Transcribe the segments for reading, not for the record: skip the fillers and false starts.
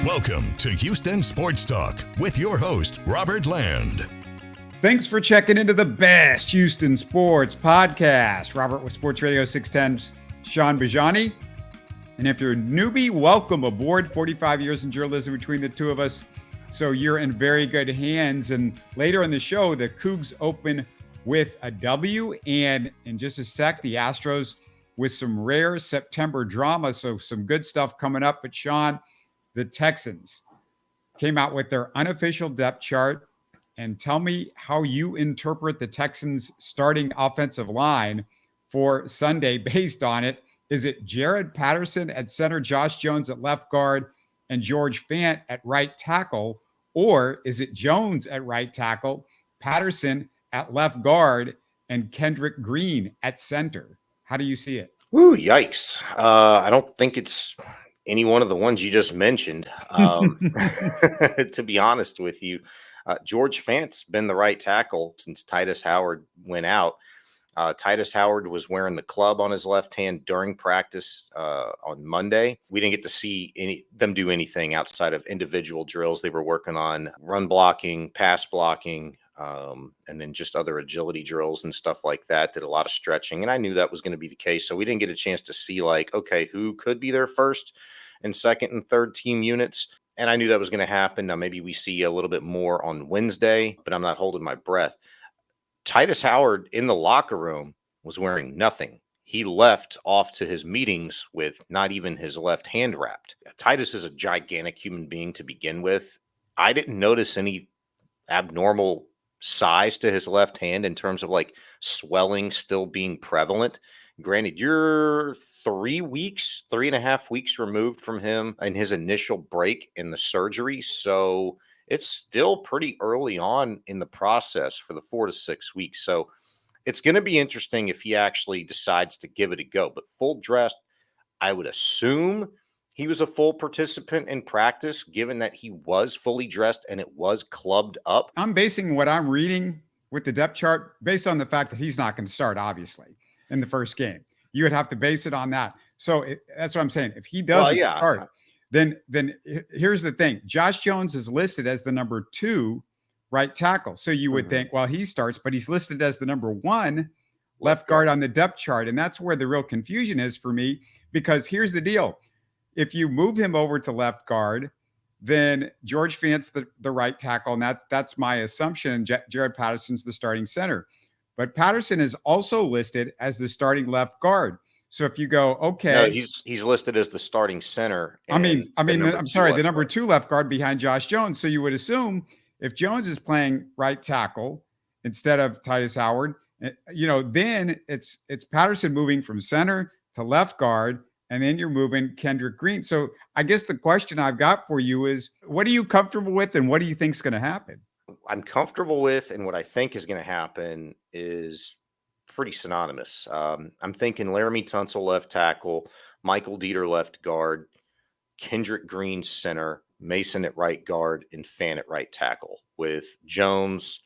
Welcome to Houston Sports Talk with your host, Robert Land. Thanks for checking into the best Houston sports podcast. Robert with Sports Radio 610's Shaun Bijani. And if you're a newbie, welcome aboard. 45 years in journalism between the two of us. So you're in very good hands. And later in the show, the Coogs open with a W. And in just a sec, the Astros with some rare September drama. So some good stuff coming up. But Shaun, the Texans came out with their unofficial depth chart. And tell me how you interpret the Texans starting offensive line for Sunday based on it. Is it Jared Patterson at center, Josh Jones at left guard, and George Fant at right tackle? Or is it Jones at right tackle, Patterson at left guard, and Kendrick Green at center? How do you see it? Ooh, yikes. I don't think it's any one of the ones you just mentioned. To be honest with you, George Fant's been the right tackle since Titus Howard went out. Titus Howard was wearing the club on his left hand during practice on Monday. We didn't get to see them do anything outside of individual drills. They were working on run blocking, pass blocking, and then just other agility drills and stuff like that. Did a lot of stretching, and I knew that was going to be the case. So we didn't get a chance to see, like, okay, who could be their first and second and third team units. And I knew that was going to happen. Now, maybe we see a little bit more on Wednesday, but I'm not holding my breath. Titus Howard in the locker room was wearing nothing. He left off to his meetings with not even his left hand wrapped. Titus is a gigantic human being to begin with. I didn't notice any abnormal size to his left hand in terms of like swelling still being prevalent. Granted, you're 3.5 weeks removed from him in his initial break in the surgery. So it's still pretty early on in the process for the 4 to 6 weeks. So it's going to be interesting if he actually decides to give it a go. But full dressed, I would assume he was a full participant in practice, given that he was fully dressed and it was clubbed up. I'm basing what I'm reading with the depth chart based on the fact that he's not going to start, obviously, in the first game. You would have to base it on that. So that's what I'm saying. If he doesn't start, then here's the thing. Josh Jones is listed as the number 2 right tackle. So you would think, well, he starts, but he's listed as the number 1 left guard on the depth chart. And that's where the real confusion is for me, because here's the deal. If you move him over to left guard, then George Fant's the right tackle. And that's my assumption. Jared Patterson's the starting center. But Patterson is also listed as the starting left guard. So if you go, okay. No, he's listed as the starting center. The number 2 left guard behind Josh Jones. So you would assume if Jones is playing right tackle instead of Titus Howard, then it's Patterson moving from center to left guard, and then you're moving Kendrick Green. So I guess the question I've got for you is, what are you comfortable with and what do you think is going to happen? I'm comfortable with, and what I think is going to happen is pretty synonymous. I'm thinking Laramie Tunsil left tackle, Michael Dieter left guard, Kendrick Green center, Mason at right guard, and Fant at right tackle, with Jones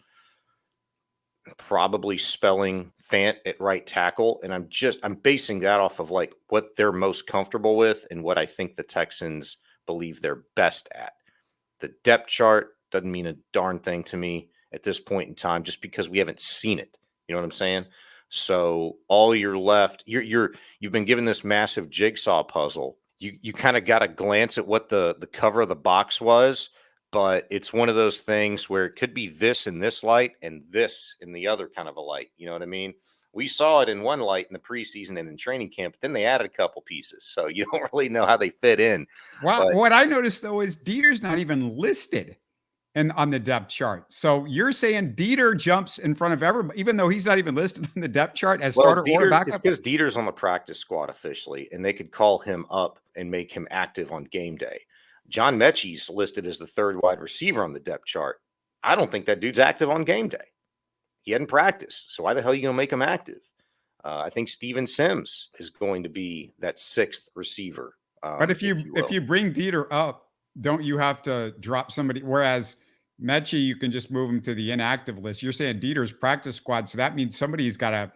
probably spelling Fant at right tackle. And I'm basing that off of like what they're most comfortable with and what I think the Texans believe they're best at. The depth chart doesn't mean a darn thing to me at this point in time, just because we haven't seen it. You know what I'm saying? So all you're left, you've been given this massive jigsaw puzzle. You kind of got to glance at what the cover of the box was, but it's one of those things where it could be this in this light and this in the other kind of a light. You know what I mean? We saw it in one light in the preseason and in training camp, but then they added a couple pieces. So you don't really know how they fit in. Wow. What I noticed, though, is Dieter's not even listed on the depth chart. So you're saying Dieter jumps in front of everybody, even though he's not even listed on the depth chart as starter or backup? It's because Dieter's on the practice squad officially, and they could call him up and make him active on game day. John Mechie's listed as the 3rd wide receiver on the depth chart. I don't think that dude's active on game day. He hadn't practiced, so why the hell are you going to make him active? I think Steven Sims is going to be that 6th receiver. But if you bring Dieter up, don't you have to drop somebody? Whereas Mechie, you can just move him to the inactive list. You're saying Dieter's practice squad, so that means somebody's got to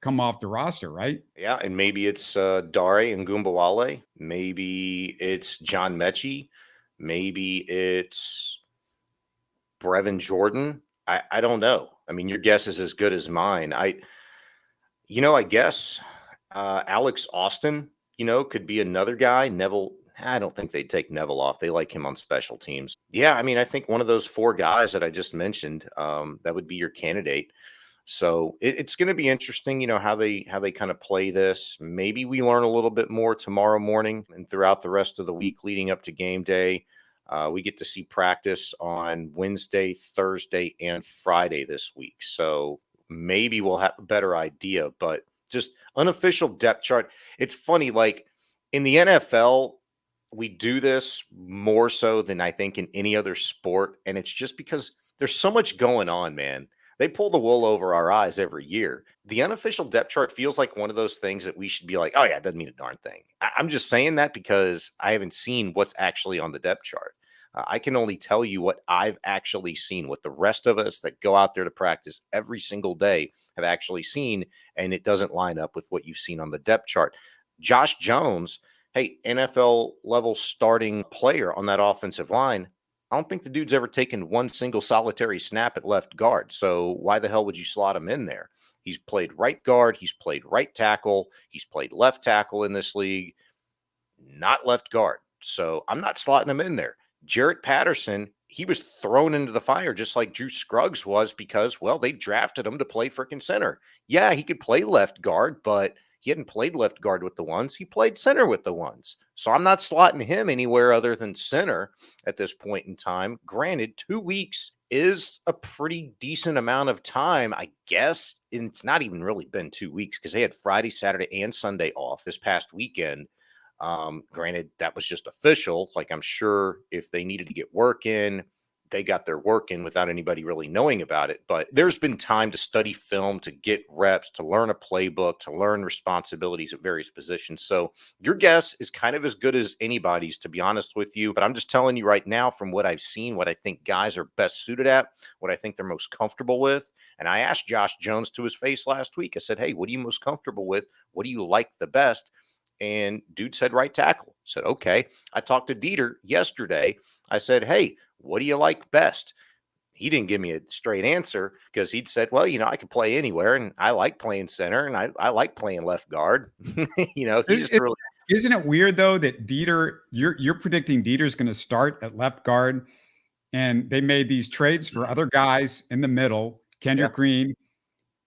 come off the roster, right? Yeah, and maybe it's Dare and Gumbawale. Maybe it's John Mechie. Maybe it's Brevin Jordan. I don't know. I mean, your guess is as good as mine. I guess Alex Austin, could be another guy. Neville, I don't think they'd take Neville off. They like him on special teams. Yeah, I mean, I think one of those four guys that I just mentioned, that would be your candidate. So it's going to be interesting, how they kind of play this. Maybe we learn a little bit more tomorrow morning and throughout the rest of the week leading up to game day. We get to see practice on Wednesday, Thursday, and Friday this week. So maybe we'll have a better idea, but just unofficial depth chart. It's funny, like in the NFL, we do this more so than I think in any other sport. And it's just because there's so much going on, man. They pull the wool over our eyes every year. The unofficial depth chart feels like one of those things that we should be like, oh, yeah, it doesn't mean a darn thing. I'm just saying that because I haven't seen what's actually on the depth chart. I can only tell you what I've actually seen, what the rest of us that go out there to practice every single day have actually seen, and it doesn't line up with what you've seen on the depth chart. Josh Jones, hey, NFL level starting player on that offensive line. I don't think the dude's ever taken one single solitary snap at left guard. So why the hell would you slot him in there? He's played right guard. He's played right tackle. He's played left tackle in this league, not left guard. So I'm not slotting him in there. Jarrett Patterson, he was thrown into the fire just like Drew Scruggs was because, well, they drafted him to play freaking center. Yeah, he could play left guard, but he hadn't played left guard with the ones. He played center with the ones. So I'm not slotting him anywhere other than center at this point in time. Granted, 2 weeks is a pretty decent amount of time, I guess. And it's not even really been 2 weeks because they had Friday, Saturday, and Sunday off this past weekend. Granted, that was just official. Like, I'm sure if they needed to get work in, they got their work in without anybody really knowing about it. But there's been time to study film, to get reps, to learn a playbook, to learn responsibilities at various positions. So your guess is kind of as good as anybody's, to be honest with you. But I'm just telling you right now, from what I've seen, what I think guys are best suited at, what I think they're most comfortable with. And I asked Josh Jones to his face last week. I said, hey, what are you most comfortable with? What do you like the best? And dude said right tackle. I said, okay. I talked to Dieter yesterday. I said, hey, what do you like best? He didn't give me a straight answer because he'd said, well, I could play anywhere and I like playing center and I like playing left guard. He just really. Isn't it weird though that Dieter, you're predicting Dieter's going to start at left guard, and they made these trades for other guys in the middle, Kendrick Green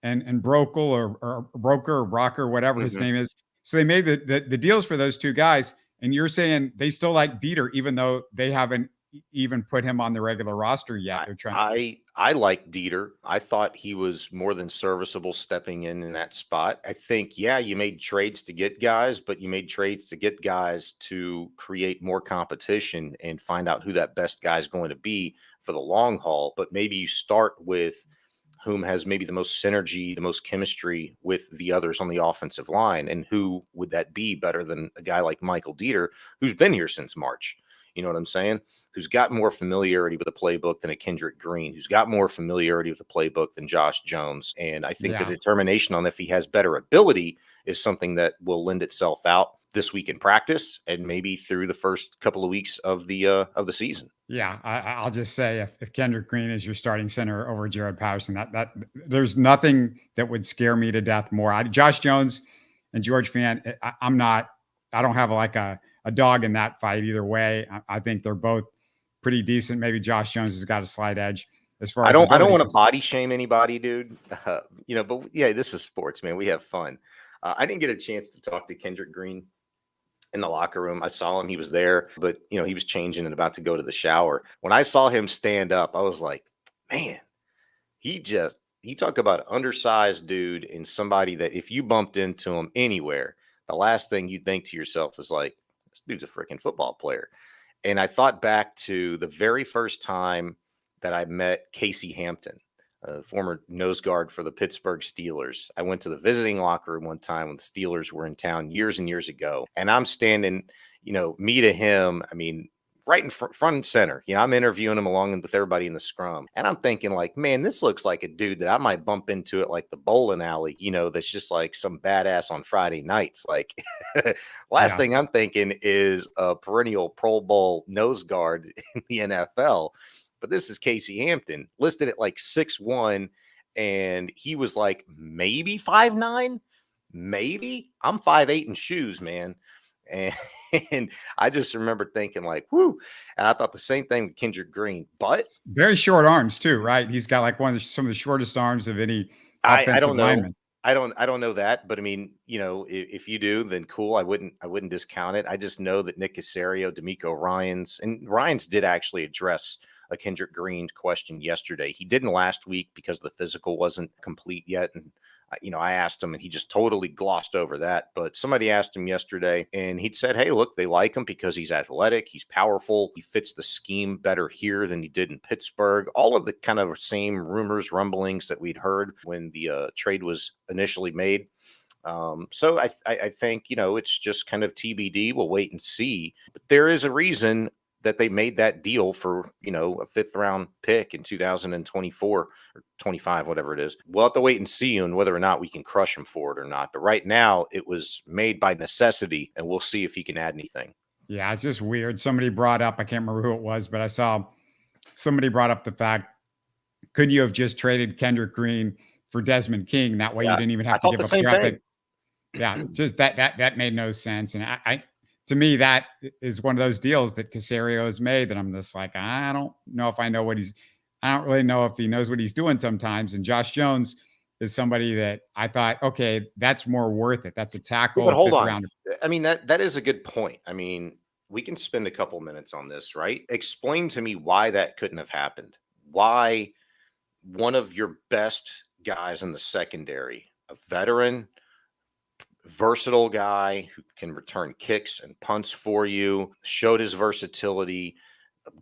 and Brokel or Broker or Rocker, whatever his name is. So they made the deals for those two guys, and you're saying they still like Dieter, even though they haven't even put him on the regular roster yet. They're trying. I like Dieter. I thought he was more than serviceable stepping in that spot. I think, yeah, you made trades to get guys, but you made trades to get guys to create more competition and find out who that best guy is going to be for the long haul. But maybe you start with whom has maybe the most synergy, the most chemistry with the others on the offensive line. And who would that be better than a guy like Michael Dieter, who's been here since March? You know what I'm saying? Who's got more familiarity with the playbook than a Kendrick Green, who's got more familiarity with the playbook than Josh Jones. And I think the determination on if he has better ability is something that will lend itself out this week in practice and maybe through the first couple of weeks of the season. Yeah, I'll just say if Kendrick Green is your starting center over Jared Patterson, that there's nothing that would scare me to death more. Josh Jones and George Fant, I don't have a dog in that fight either way. I think they're both pretty decent. Maybe Josh Jones has got a slight edge as far as I don't want to body shame anybody, dude. But yeah, this is sports, man. We have fun. I didn't get a chance to talk to Kendrick Green in the locker room. I saw him. He was there, but he was changing and about to go to the shower. When I saw him stand up, I was like, man, he talk about an undersized dude and somebody that if you bumped into him anywhere, the last thing you'd think to yourself is like, this dude's a freaking football player. And I thought back to the very first time that I met Casey Hampton, former nose guard for the Pittsburgh Steelers. I went to the visiting locker room one time when the Steelers were in town years and years ago. And I'm standing, me to him, I mean, right in front and center. I'm interviewing him along with everybody in the scrum. And I'm thinking like, man, this looks like a dude that I might bump into at like the bowling alley, that's just like some badass on Friday nights. Like last thing I'm thinking is a perennial Pro Bowl nose guard in the NFL. But this is Casey Hampton, listed at like 6'1", and he was like maybe 5'9". Maybe. I'm 5'8" in shoes, man. And I just remember thinking like, whoo. And I thought the same thing with Kendrick Green, but very short arms too, right? He's got like some of the shortest arms of any I offensive don't know. lineman. I don't know that, but I mean, if you do, then cool. I wouldn't discount it. I just know that Nick Caserio, D'Amico Ryans did actually address a Kendrick Green question yesterday. He didn't last week because the physical wasn't complete yet. And I asked him and he just totally glossed over that. But somebody asked him yesterday and he'd said, hey, look, they like him because he's athletic. He's powerful. He fits the scheme better here than he did in Pittsburgh. All of the kind of same rumors, rumblings that we'd heard when the trade was initially made. So I think, it's just kind of TBD. We'll wait and see. But there is a reason that they made that deal for, a 5th round pick in 2024 or 25, whatever it is. We'll have to wait and see on whether or not we can crush him for it or not. But right now it was made by necessity and we'll see if he can add anything. Yeah, it's just weird. Somebody brought up, I can't remember who it was, but I saw somebody brought up the fact, could you have just traded Kendrick Green for Desmond King? That way you didn't even have to give up draft pick. Yeah, just that made no sense. And I to me, that is one of those deals that Caserio has made that I'm just like, I don't know if I don't really know if he knows what he's doing sometimes. And Josh Jones is somebody that I thought, okay, that's more worth it. That's a tackle. Yeah, but hold on. Round. I mean, that is a good point. I mean, we can spend a couple minutes on this, right? Explain to me why that couldn't have happened. Why one of your best guys in the secondary, a veteran, versatile guy who can return kicks and punts for you, showed his versatility,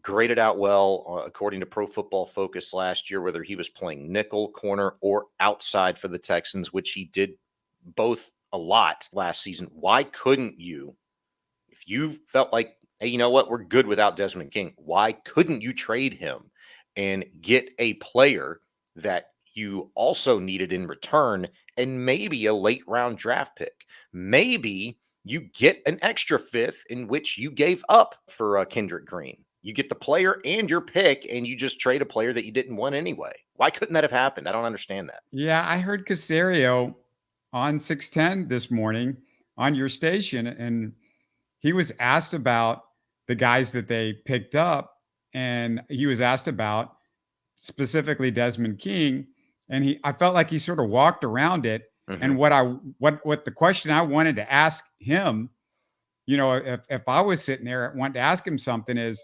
graded out well according to Pro Football Focus last year, whether he was playing nickel, corner, or outside for the Texans, which he did both a lot last season. Why couldn't you, if you felt like, hey, you know what, we're good without Desmond King, why couldn't you trade him and get a player that you also needed in return and maybe a late round draft pick? Maybe you get an extra 5th in which you gave up for Kendrick Green. You get the player and your pick and you just trade a player that you didn't want anyway. Why couldn't that have happened? I don't understand that. Yeah, I heard Caserio on 610 this morning on your station, and he was asked about the guys that they picked up, and he was asked about specifically Desmond King, and I felt like he sort of walked around it. Mm-hmm. And what the question I wanted to ask him, if I was sitting there and wanted to ask him something is,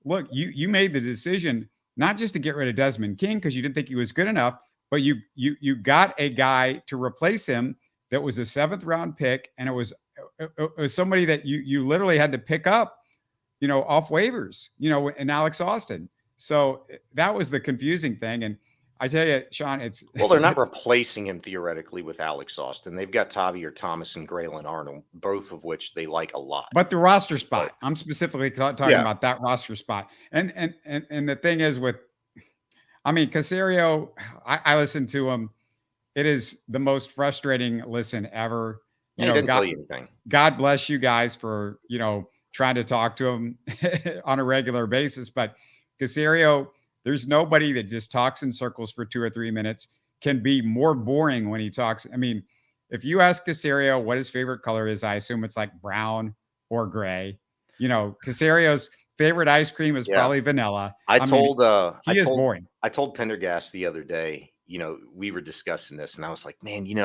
look, you made the decision not just to get rid of Desmond King because you didn't think he was good enough, but you got a guy to replace him that was a 7th round pick, and it was somebody that you literally had to pick up, off waivers, in Alex Austin. So that was the confusing thing. And I tell you, Shaun, they're not replacing him theoretically with Alex Austin. They've got Tavier Thomas and Graylin Arnold, both of which they like a lot. But the roster spot, I'm specifically talking about that roster spot. And the thing is Caserio, I listened to him. It is the most frustrating listen ever. He didn't tell you anything. God bless you guys for, trying to talk to him on a regular basis. But Caserio, there's nobody that just talks in circles for 2 or 3 minutes, can be more boring when he talks. I mean, if you ask Caserio what his favorite color is, I assume it's like brown or gray. Caserio's favorite ice cream is probably vanilla. He is boring. I told Pendergast the other day, we were discussing this and I was like, man, he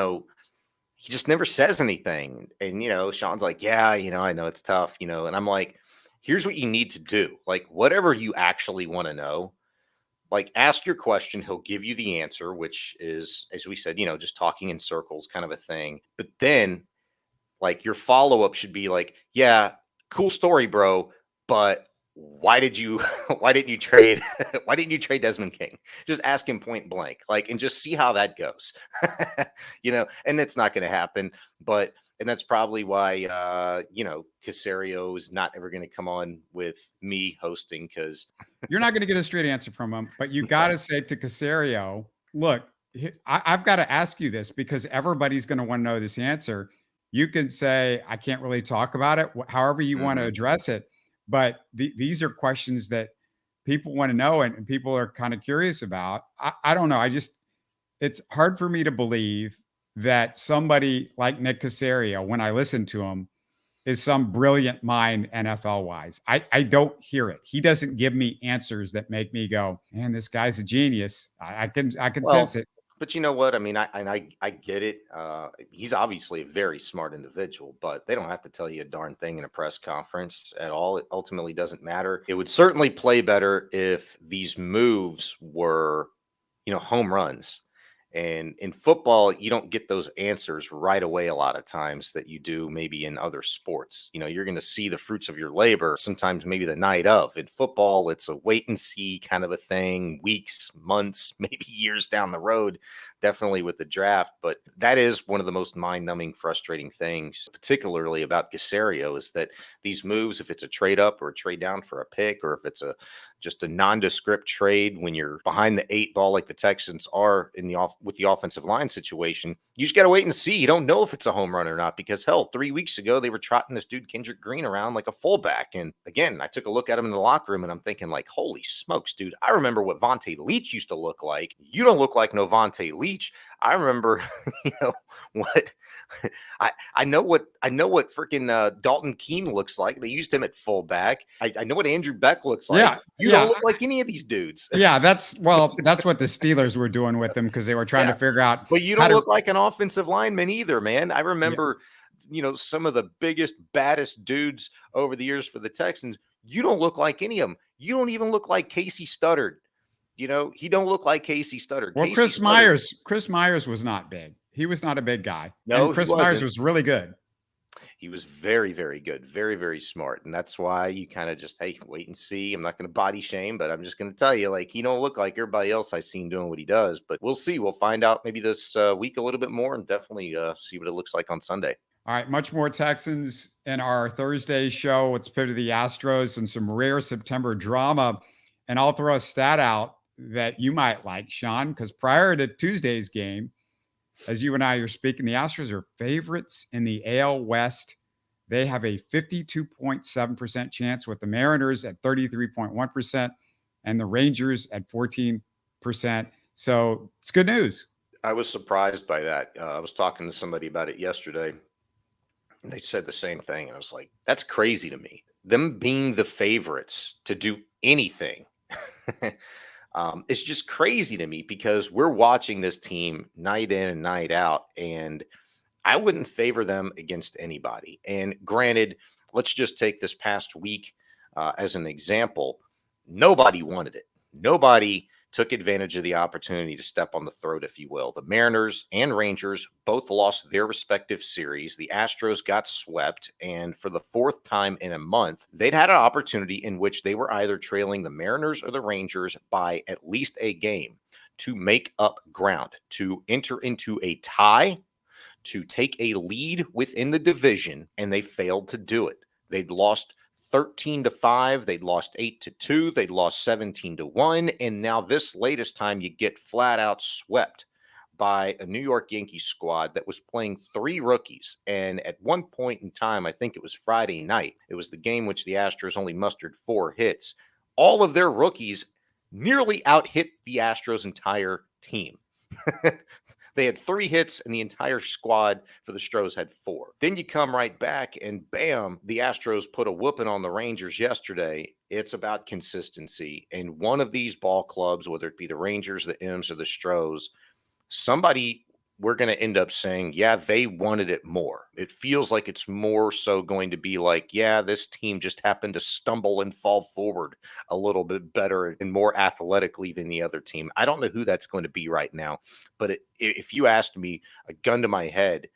just never says anything. And, Sean's like, yeah, I know it's tough, and I'm like, here's what you need to do. Like, whatever you actually want to know, like, ask your question. He'll give you the answer, which is, as we said, just talking in circles kind of a thing. But then, like, your follow-up should be like, yeah, cool story, bro, but why didn't you trade Desmond King? Just ask him point blank, like, and just see how that goes. And it's not going to happen, but And that's probably why, Caserio is not ever going to come on with me hosting because You're not going to get a straight answer from him, but you got no. to say to Caserio, look, I've got to ask you this because everybody's going to want to know this answer. You can say, I can't really talk about it, however you want to Mhm. address it. But these are questions that people want to know and people are kind of curious about. I don't know. It's hard for me to believe that somebody like Nick Caserio, when I listen to him, is some brilliant mind NFL wise. I don't hear it. He doesn't give me answers that make me go, man, this guy's a genius. I can sense Well, it. but you know what? I mean, I get it. He's obviously a very smart individual, but they don't have to tell you a darn thing in a press conference at all. It ultimately doesn't matter. It would certainly play better if these moves were, home runs. And in football, you don't get those answers right away a lot of times that you do maybe in other sports. You're going to see the fruits of your labor sometimes maybe the night of. In football, it's a wait and see kind of a thing, weeks, months, maybe years down the road, definitely with the draft. But that is one of the most mind numbing, frustrating things, particularly about Caserio, is that these moves, if it's a trade up or a trade down for a pick, or if it's just a nondescript trade when you're behind the 8 ball like the Texans are with the offensive line situation, you just got to wait and see. You don't know if it's a home run or not because hell, 3 weeks ago they were trotting this dude Kendrick Green around like a fullback. And again, I took a look at him in the locker room and I'm thinking like, holy smokes, dude, I remember what Vontae Leach used to look like. You don't look like no Vontae Leach. I remember, what I know what freaking Dalton Keene looks like. They used him at fullback. I know what Andrew Beck looks like. Yeah. You don't Yeah. look like any of these dudes. Yeah. That's what the Steelers were doing with him because they were trying to Yeah. figure out But you how don't to. look like an offensive lineman either, man. I Yeah. remember, some of the biggest, baddest dudes over the years for the Texans. You don't look like any of them. You don't even look like Casey Studdard. He don't look like Casey Studdard. Well, Casey Studdard. Chris Myers was not big. He was not a big guy. And No, he Chris Myers wasn't. was really good. He was very, very good, very, very smart. And that's why you kind of just, hey, wait and see. I'm not going to body shame, but I'm just going to tell you, like, he don't look like everybody else I've seen doing what he does. But we'll see. We'll find out maybe this week a little bit more and definitely see what it looks like on Sunday. All right, much more Texans in our Thursday show. Let's pivot to the Astros and some rare September drama. And I'll throw a stat out that you might like, Sean, because prior to Tuesday's game, as you and I are speaking, the Astros are favorites in the AL West. They have a 52.7% chance with the Mariners at 33.1% and the Rangers at 14%. So it's good news. I was surprised by that. I was talking to somebody about it yesterday, and they said the same thing. And I was like, that's crazy to me. Them being the favorites to do anything. It's just crazy to me because we're watching this team night in and night out, and I wouldn't favor them against anybody. And granted, let's just take this past week as an example. Nobody wanted it. Nobody took advantage of the opportunity to step on the throat, if you will. The Mariners and Rangers both lost their respective series. The Astros got swept, and for the 4th time in a month, they'd had an opportunity in which they were either trailing the Mariners or the Rangers by at least a game to make up ground, to enter into a tie, to take a lead within the division, and they failed to do it. They'd lost 13-5, they'd lost 8-2, they'd lost 17-1, and now this latest time you get flat out swept by a New York Yankees squad that was playing 3 rookies. And at one point in time, I think it was Friday night, it was the game which the Astros only mustered 4 hits. All of their rookies nearly out-hit the Astros' entire team. They had 3 hits and the entire squad for the Stros had 4. Then you come right back and bam, the Astros put a whooping on the Rangers yesterday. It's about consistency. And one of these ball clubs, whether it be the Rangers, the M's, or the Stros, somebody, we're going to end up saying, yeah, they wanted it more. It feels like it's more so going to be like, yeah, this team just happened to stumble and fall forward a little bit better and more athletically than the other team. I don't know who that's going to be right now, but if you asked me, a gun to my head,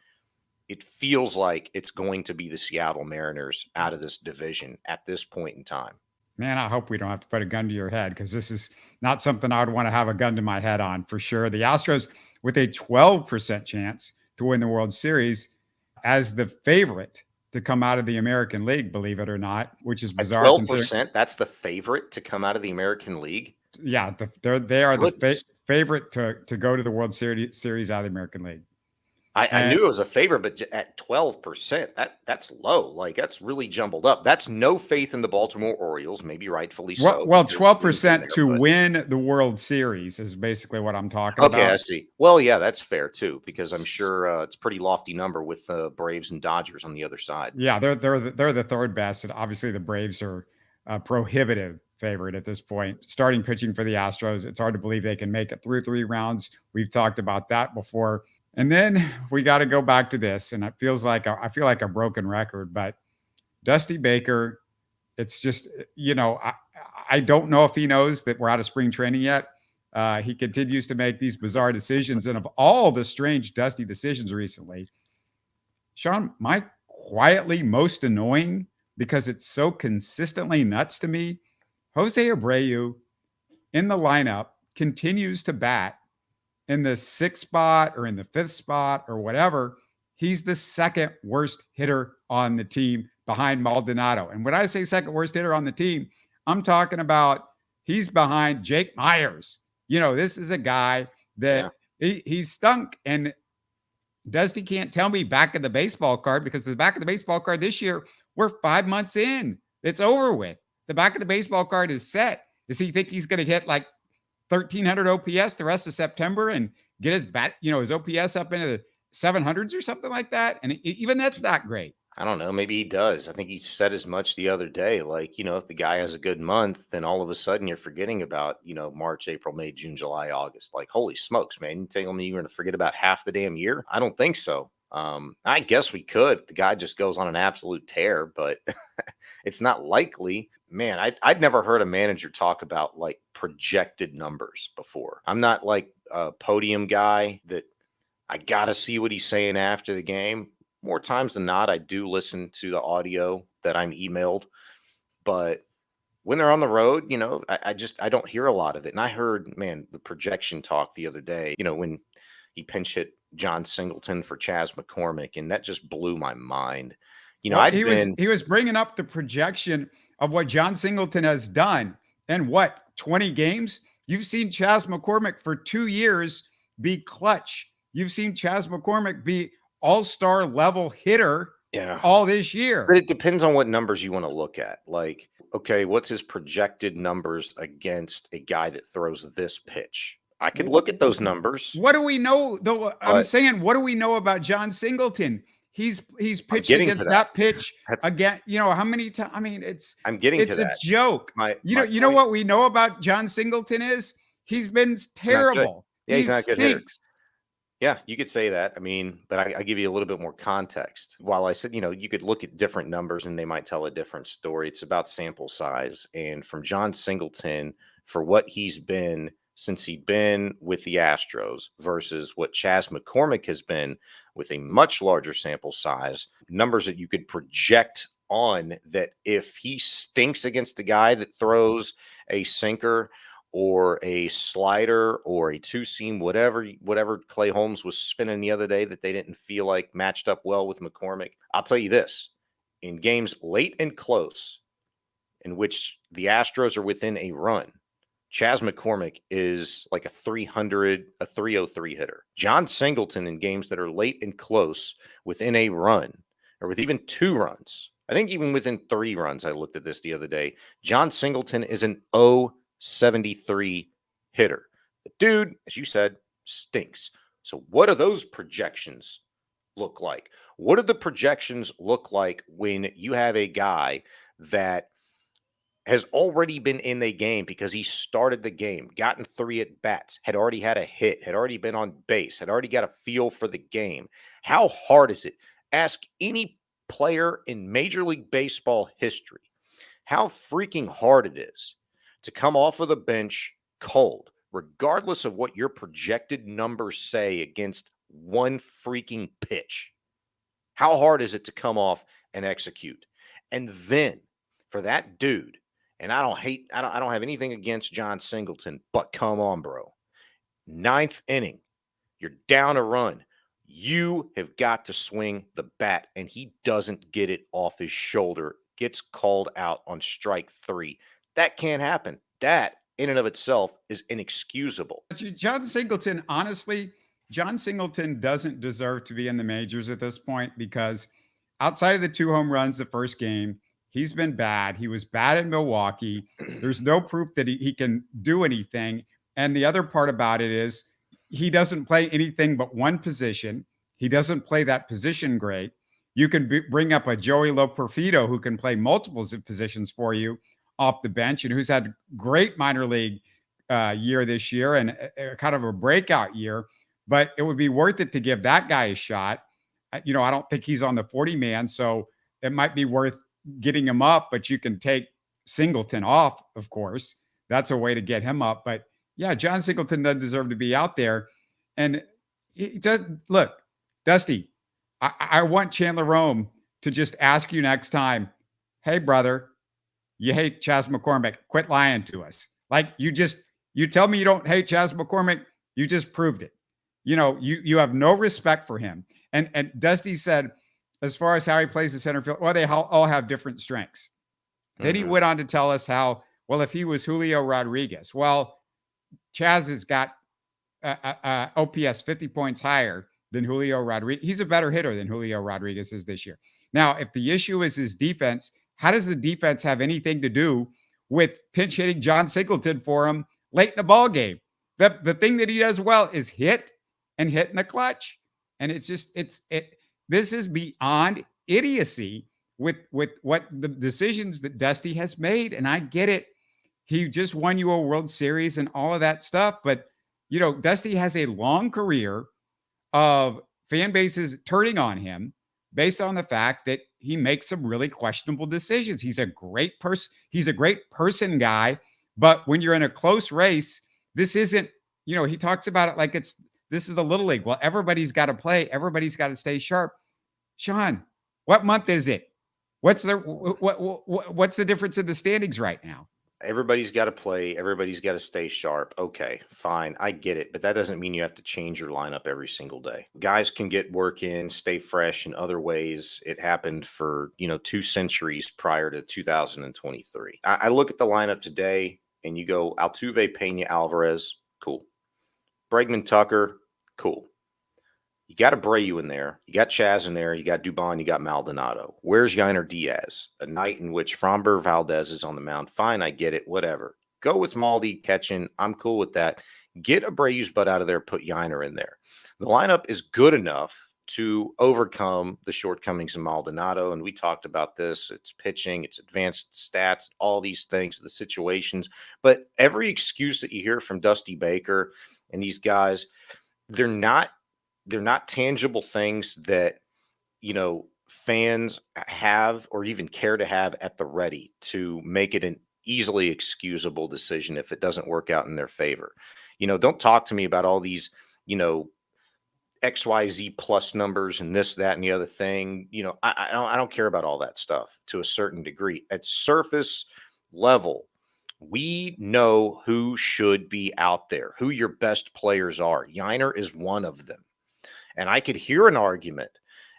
it feels like it's going to be the Seattle Mariners out of this division at this point in time. Man, I hope we don't have to put a gun to your head because this is not something I would want to have a gun to my head on for sure. The Astros with a 12% chance to win the World Series. as the favorite to come out of the American League, believe it or not, which is At bizarre considering. 12%, that's the favorite to come out of the American League. Yeah, they are Goodness. the favorite to go to the World Series out of the American League. I knew it was a favorite, but at 12%, that's low. Like, that's really jumbled up. That's no faith in the Baltimore Orioles, maybe rightfully so. Well, because King's in 12% there, to but win the World Series is basically what I'm talking okay, I about. see. Well, yeah, that's fair too, because I'm sure it's a pretty lofty number with the Braves and Dodgers on the other side. Yeah, they're the third best, and obviously the Braves are a prohibitive favorite at this point. Starting pitching for the Astros, it's hard to believe they can make it through 3 rounds. We've talked about that before. And then we got to go back to this, and it feels like I feel like a broken record, but Dusty Baker, it's just I don't know if he knows that we're out of spring training yet. He continues to make these bizarre decisions, and of all the strange Dusty decisions recently, Sean, my quietly most annoying because it's so consistently nuts to me. Jose Abreu in the lineup continues to bat in the 6th spot or in the 5th spot or whatever. He's the second worst hitter on the team behind Maldonado. And when I say second worst hitter on the team, I'm talking about he's behind Jake Myers. This is a guy that he stunk. And Dusty can't tell me back of the baseball card because the back of the baseball card this year, we're 5 months in. It's over with. The back of the baseball card is set. Does he think he's going to hit like 1,300 OPS the rest of September and get his his OPS up into the 700s or something like that? And even that's not great. I don't know. Maybe he does. I think he said as much the other day. Like, if the guy has a good month, then all of a sudden you're forgetting about, March, April, May, June, July, August. Like, holy smokes, man. You telling me you're going to forget about half the damn year? I don't think so. I guess we could. The guy just goes on an absolute tear, but it's not likely. Man, I'd never heard a manager talk about like projected numbers before. I'm not like a podium guy that I got to see what he's saying after the game. More times than not, I do listen to the audio that I'm emailed, but when they're on the road, I don't hear a lot of it. And I heard, man, the projection talk the other day, when he pinch hit John Singleton for Chas McCormick, and that just blew my mind. Well, he was bringing up the projection of what John Singleton has done in 20 games. You've seen Chas McCormick for 2 years be clutch. You've seen Chas McCormick be all-star level hitter all this year. But it depends on what numbers you want to look at. Like, okay, what's his projected numbers against a guy that throws this pitch? I could look at those numbers. What do we know though? I'm saying, what do we know about John Singleton? He's pitched against that pitch again. How many times? I mean, it's a joke. You know what we know about John Singleton is he's been terrible. Yeah, he's not a good hitter. Yeah, you could say that. I mean, but I give you a little bit more context. While I said, you could look at different numbers and they might tell a different story. It's about sample size. And from John Singleton, for what he's been since he'd been with the Astros versus what Chas McCormick has been with a much larger sample size, numbers that you could project on that if he stinks against a guy that throws a sinker or a slider or a two-seam, whatever Clay Holmes was spinning the other day that they didn't feel like matched up well with McCormick. I'll tell you this, in games late and close in which the Astros are within a run, Chas McCormick is like a 303 hitter. John Singleton in games that are late and close within a run or with even 2 runs, I think even within 3 runs, I looked at this the other day, John Singleton is an 073 hitter. The dude, as you said, stinks. So what do those projections look like? What do the projections look like when you have a guy that has already been in the game because he started the game, gotten 3 at-bats, had already had a hit, had already been on base, had already got a feel for the game? How hard is it? Ask any player in Major League Baseball history how freaking hard it is to come off of the bench cold, regardless of what your projected numbers say against one freaking pitch. How hard is it to come off and execute? And then for that dude, and I don't have anything against John Singleton, but come on, bro. 9th inning, you're down a run. You have got to swing the bat, and he doesn't get it off his shoulder, gets called out on strike 3. That can't happen. That, in and of itself, is inexcusable. John Singleton, honestly, John Singleton doesn't deserve to be in the majors at this point because outside of the 2 home runs the first game, he's been bad. He was bad in Milwaukee. There's no proof that he can do anything. And the other part about it is he doesn't play anything but one position. He doesn't play that position great. You can bring up a Joey Loperfido who can play multiple positions for you off the bench and who's had great minor league year this year and kind of a breakout year. But it would be worth it to give that guy a shot. I don't think he's on the 40 man, so it might be worth getting him up. But you can take Singleton off, of course. That's a way to get him up. But yeah, John Singleton doesn't deserve to be out there. And he does, look, Dusty, I want Chandler Rome to just ask you next time, hey, brother, you hate Chas McCormick. Quit lying to us. Like you tell me you don't hate Chas McCormick. You just proved it. You have no respect for him. And Dusty said, as far as how he plays the center field, well, they all have different strengths. Then he went on to tell us how, well, if he was Julio Rodriguez, well, Chas has got OPS 50 points higher than Julio Rodriguez. He's a better hitter than Julio Rodriguez is this year. Now, if the issue is his defense, how does the defense have anything to do with pinch hitting John Singleton for him late in the ball game? The thing that he does well is hit and hit in the clutch. And it's just, this is beyond idiocy with what the decisions that Dusty has made. And I get it. He just won you a World Series and all of that stuff. But, Dusty has a long career of fan bases turning on him based on the fact that he makes some really questionable decisions. He's a great person. He's a great person guy. But when you're in a close race, this isn't, he talks about it like this is the Little League. Well, everybody's got to play. Everybody's got to stay sharp. Sean, what month is it? What's the difference in the standings right now? Everybody's got to play. Everybody's got to stay sharp. Okay, fine. I get it. But that doesn't mean you have to change your lineup every single day. Guys can get work in, stay fresh in other ways. It happened for, 2 centuries prior to 2023. I look at the lineup today and you go Altuve, Pena, Alvarez. Cool. Bregman, Tucker. Cool. You got Abreu in there. You got Chas in there. You got Dubon. You got Maldonado. Where's Yainer Diaz? A night in which Framber Valdez is on the mound. Fine, I get it. Whatever. Go with Maldi catching. I'm cool with that. Get Abreu's butt out of there. Put Yainer in there. The lineup is good enough to overcome the shortcomings of Maldonado. And we talked about this. It's pitching. It's advanced stats. All these things, the situations. But every excuse that you hear from Dusty Baker and these guys, they're not tangible things that, fans have or even care to have at the ready to make it an easily excusable decision if it doesn't work out in their favor. Don't talk to me about all these, XYZ plus numbers and this, that, and the other thing. I don't care about all that stuff to a certain degree. At surface level, we know who should be out there, who your best players are. Yainer is one of them. And I could hear an argument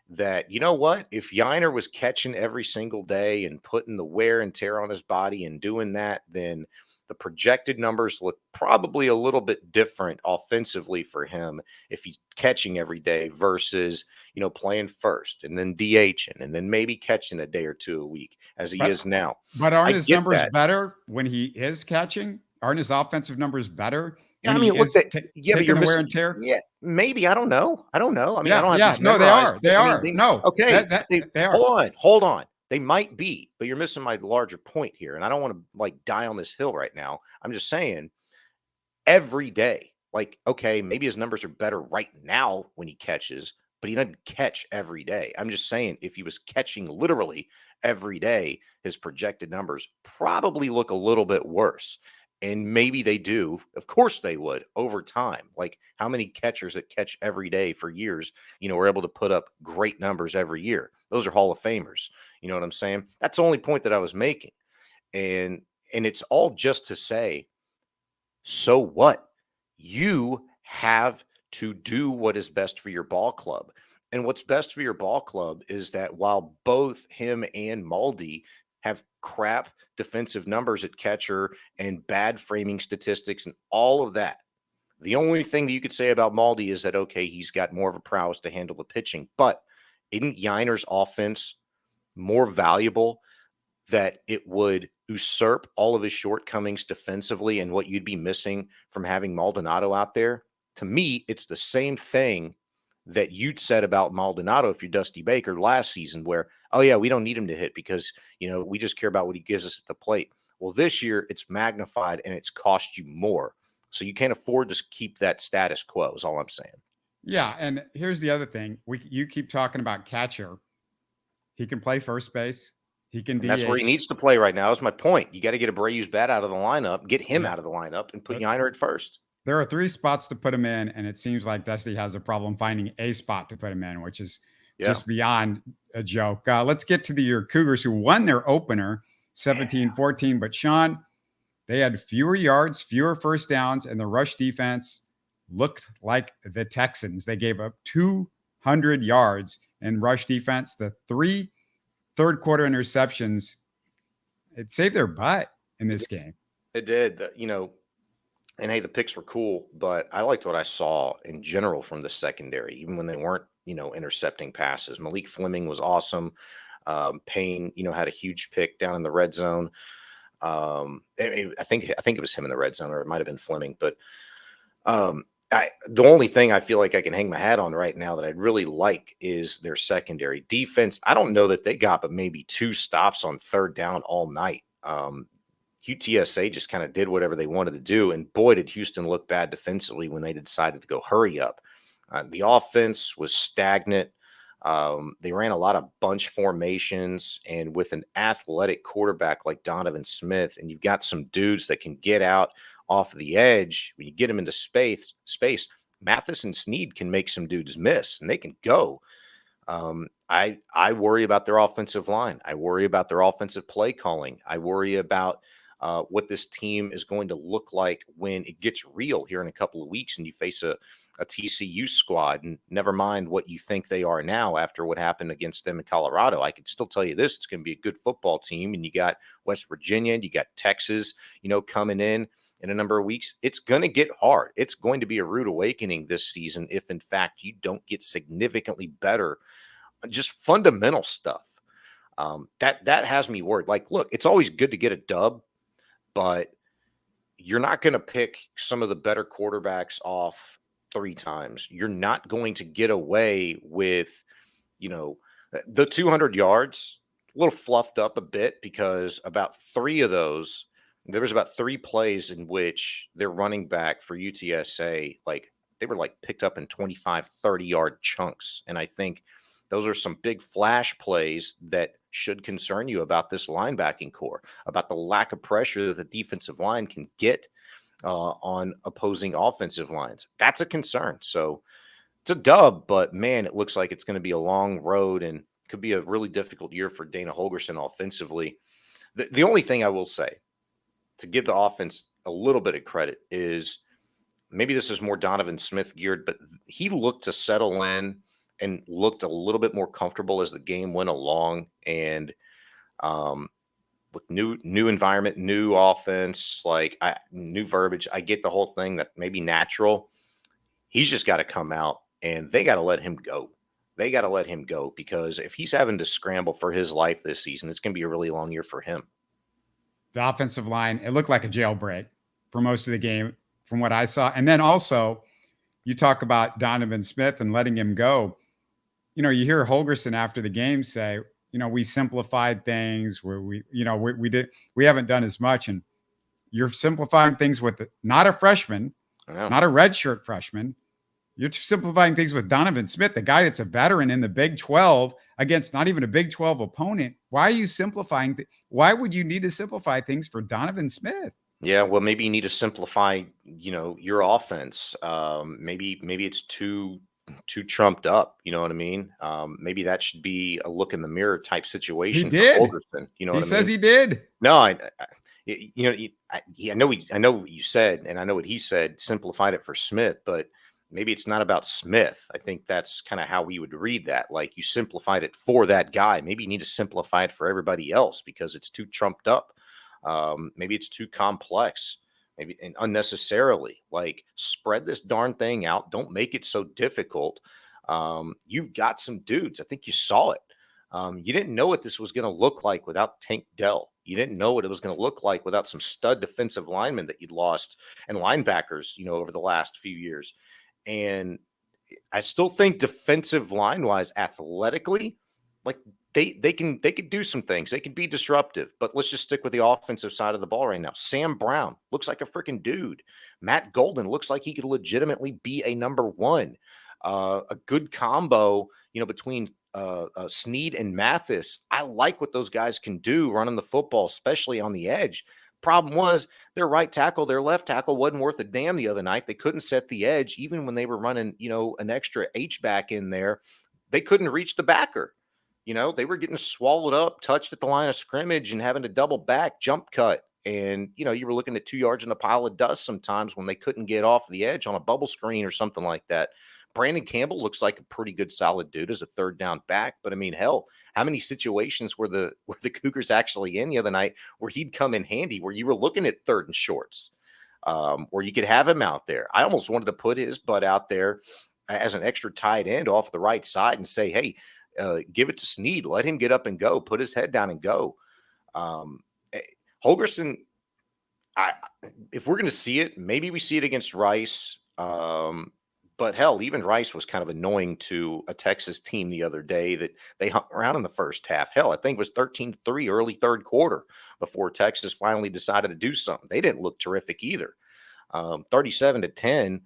that, if Yainer was catching every single day and putting the wear and tear on his body and doing that, then the projected numbers look probably a little bit different offensively for him if he's catching every day versus, playing first and then DHing and then maybe catching a day or two a week as he is now. But aren't his numbers better when he is catching? Aren't his offensive numbers better? I mean, but you're missing wear and tear. Yeah, maybe. I don't know. I mean, I don't have these no, memorized. They are. No, okay. They are. Hold on. They might be, but you're missing my larger point here. And I don't want to die on this hill right now. I'm just saying every day, okay, maybe his numbers are better right now when he catches, but he doesn't catch every day. I'm just saying if he was catching literally every day, his projected numbers probably look a little bit worse. And maybe they do. Of course they would over time. Like how many catchers that catch every day for years, were able to put up great numbers every year. Those are Hall of Famers. You know what I'm saying? That's the only point that I was making. And it's all just to say, so what? You have to do what is best for your ball club. And what's best for your ball club is that while both him and Maldi have crap defensive numbers at catcher and bad framing statistics and all of that, the only thing that you could say about Maldi is that, okay, he's got more of a prowess to handle the pitching. But isn't Yiner's offense more valuable, that it would usurp all of his shortcomings defensively and what you'd be missing from having Maldonado out there? To me, it's the same thing that you'd said about Maldonado if you're Dusty Baker last season, where, oh, yeah, we don't need him to hit because, we just care about what he gives us at the plate. Well, this year it's magnified and it's cost you more. So you can't afford to keep that status quo is all I'm saying. Yeah, and here's the other thing. You keep talking about catcher. He can play first base. He can DH. And that's where he needs to play right now. That's my point. You got to get Abreu's bat out of the lineup, get him out of the lineup, and put Yiner at first. There are 3 spots to put him in, and it seems like Dusty has a problem finding a spot to put him in, which is just beyond a joke. Let's get to your Cougars, who won their opener 17-14. But, Shaun, they had fewer yards, fewer first downs, and the rush defense looked like the Texans. They gave up 200 yards in rush defense. The 3 third quarter interceptions, it saved their butt in this game. It did, and hey, the picks were cool, but I liked what I saw in general from the secondary, even when they weren't, intercepting passes. Malik Fleming was awesome. Payne, had a huge pick down in the red zone. I think it was him in the red zone, or it might have been Fleming, but the only thing I feel like I can hang my hat on right now that I'd really like is their secondary defense. I don't know that they got but maybe 2 stops on third down all night. UTSA just kind of did whatever they wanted to do, and boy, did Houston look bad defensively when they decided to go hurry up. The offense was stagnant. They ran a lot of bunch formations, and with an athletic quarterback like Donovan Smith, and you've got some dudes that can get out off the edge, when you get them into space, Mathis and Snead can make some dudes miss, and they can go. I worry about their offensive line. I worry about their offensive play calling. I worry about what this team is going to look like when it gets real here in a couple of weeks and you face a TCU squad, and never mind what you think they are now after what happened against them in Colorado. I can still tell you this, it's going to be a good football team, and you got West Virginia and you got Texas, coming in a number of weeks. It's going to get hard. It's going to be a rude awakening this season if, in fact, you don't get significantly better, just fundamental stuff. That has me worried. Like, look, it's always good to get a dub, but you're not going to pick some of the better quarterbacks off 3 times. You're not going to get away with, the 200 yards, a little fluffed up a bit, because about 3 of those, there was about 3 plays in which their running back for UTSA, they were picked up in 25, 30-yard chunks. And I think those are some big flash plays that should concern you about this linebacking core, about the lack of pressure that the defensive line can get on opposing offensive lines. That's a concern. So it's a dub, but man, it looks like it's going to be a long road and could be a really difficult year for Dana Holgorsen offensively. The only thing I will say, to give the offense a little bit of credit, is maybe this is more Donovan Smith geared, but he looked to settle in and looked a little bit more comfortable as the game went along. And with new environment, new offense, new verbiage, I get the whole thing that may be natural. He's just got to come out, and they got to let him go. They got to let him go, because if he's having to scramble for his life this season, it's going to be a really long year for him. The offensive line, it looked like a jailbreak for most of the game from what I saw. And then also, you talk about Donovan Smith and letting him go. You hear Holgorsen after the game say, we simplified things where we haven't done as much. And you're simplifying things with not a freshman, not a redshirt freshman. You're simplifying things with Donovan Smith, the guy that's a veteran in the Big 12 against not even a Big 12 opponent. Why are you simplifying? Why would you need to simplify things for Donovan Smith? Yeah, well, maybe you need to simplify, your offense. Maybe it's too trumped up. You know what I mean? Maybe that should be a look in the mirror type situation. He did. For Holgorsen, He says he did. No, I know what you said, and I know what he said. Simplified it for Smith, but maybe it's not about Smith. I think that's kind of how we would read that. Like, you simplified it for that guy. Maybe you need to simplify it for everybody else because it's too trumped up. Maybe it's too complex. Maybe and unnecessarily. Like, spread this darn thing out. Don't make it so difficult. You've got some dudes. I think you saw it. You didn't know what this was going to look like without Tank Dell. You didn't know what it was going to look like without some stud defensive linemen that you'd lost and linebackers, over the last few years. And I still think defensive line wise, athletically, like they could do some things. They could be disruptive, but let's just stick with the offensive side of the ball right now. Sam Brown looks like a freaking dude. Matt Golden looks like he could legitimately be a number one. A good combo, between Snead and Mathis. I like what those guys can do running the football, especially on the edge. Problem was their right tackle, their left tackle wasn't worth a damn the other night. They couldn't set the edge, even when they were running, an extra H-back in there. They couldn't reach the backer. They were getting swallowed up, touched at the line of scrimmage and having to double back, jump cut. And, you were looking at 2 yards in a pile of dust sometimes when they couldn't get off the edge on a bubble screen or something like that. Brandon Campbell looks like a pretty good, solid dude as a third down back. But I mean, hell, how many situations were the Cougars actually in the other night where he'd come in handy, where you were looking at third and shorts, where you could have him out there? I almost wanted to put his butt out there as an extra tight end off the right side and say, hey, give it to Snead. Let him get up and go. Put his head down and go. Holgorsen, if we're going to see it, maybe we see it against Rice. But hell, even Rice was kind of annoying to a Texas team the other day that they hung around in the first half. Hell, I think it was 13-3 early third quarter before Texas finally decided to do something. They didn't look terrific either. 37-10,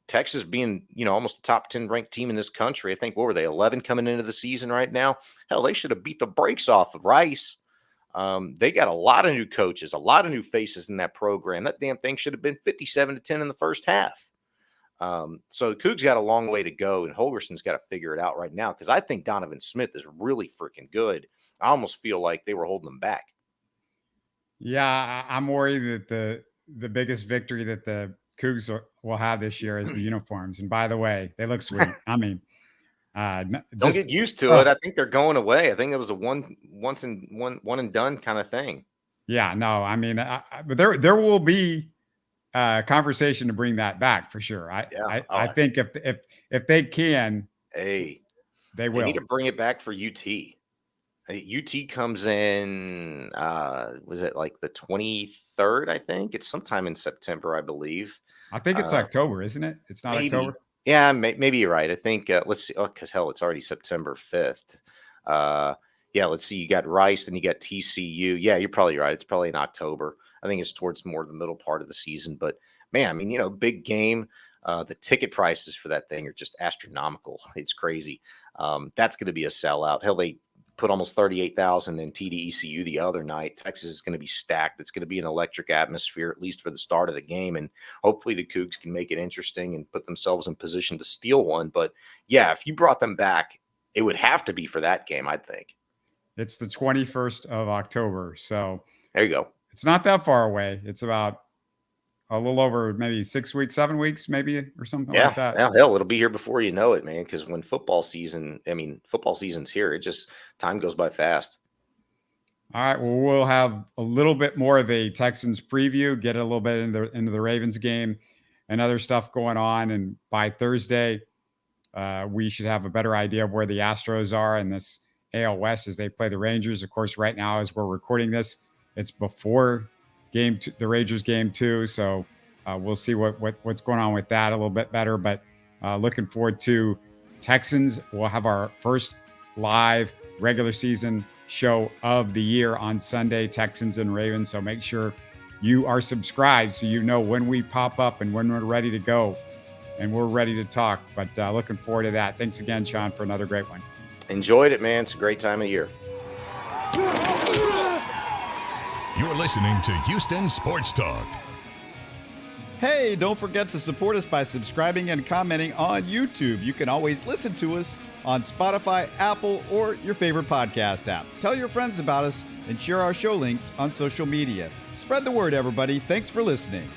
Texas being, almost a top 10 ranked team in this country. I think, what were they, 11 coming into the season right now? Hell, they should have beat the brakes off of Rice. They got a lot of new coaches, a lot of new faces in that program. That damn thing should have been 57-10 in the first half. So Coogs got a long way to go, and Holgorsen's got to figure it out right now because I think Donovan Smith is really freaking good. I almost feel like they were holding them back. Yeah, I'm worried that the biggest victory that the Cougs will have this year is the uniforms. And by the way, they look sweet. I mean, don't get used to it. I think they're going away. I think it was a one and done kind of thing. Yeah, no, I mean, but there will be conversation to bring that back for sure. I think if they can, they will. They need to bring it back for UT. UT comes in, was it like the 23rd? I think it's sometime in September, I believe. I think it's October, isn't it? It's not maybe. October. Yeah, maybe you're right. I think let's see. Oh, because hell, it's already September 5th. Yeah, let's see. You got Rice, and you got TCU. Yeah, you're probably right. It's probably in October. I think it's towards more the middle part of the season. But man, I mean, big game. The ticket prices for that thing are just astronomical. It's crazy. That's going to be a sellout. Hell, they put almost 38,000 in TDECU the other night. Texas is going to be stacked. It's going to be an electric atmosphere, at least for the start of the game. And hopefully the Cougs can make it interesting and put themselves in position to steal one. But yeah, if you brought them back, it would have to be for that game, I think. It's the 21st of October. So there you go. It's not that far away. It's about a little over maybe 6 weeks, 7 weeks, maybe, or something like that. Yeah, hell, it'll be here before you know it, man. Because when football season's here, time goes by fast. All right. Well, we'll have a little bit more of a Texans preview, get a little bit into the Ravens game and other stuff going on. And by Thursday, we should have a better idea of where the Astros are in this AL West as they play the Rangers. Of course, right now, as we're recording this, it's before the Rangers game 2. So we'll see what's going on with that a little bit better. But looking forward to Texans. We'll have our first live regular season show of the year on Sunday, Texans and Ravens. So make sure you are subscribed so you know when we pop up and when we're ready to go and we're ready to talk. But looking forward to that. Thanks again, Shaun, for another great one. Enjoyed it, man. It's a great time of year. You're listening to Houston Sports Talk. Hey, don't forget to support us by subscribing and commenting on YouTube. You can always listen to us on Spotify, Apple, or your favorite podcast app. Tell your friends about us and share our show links on social media. Spread the word, everybody. Thanks for listening.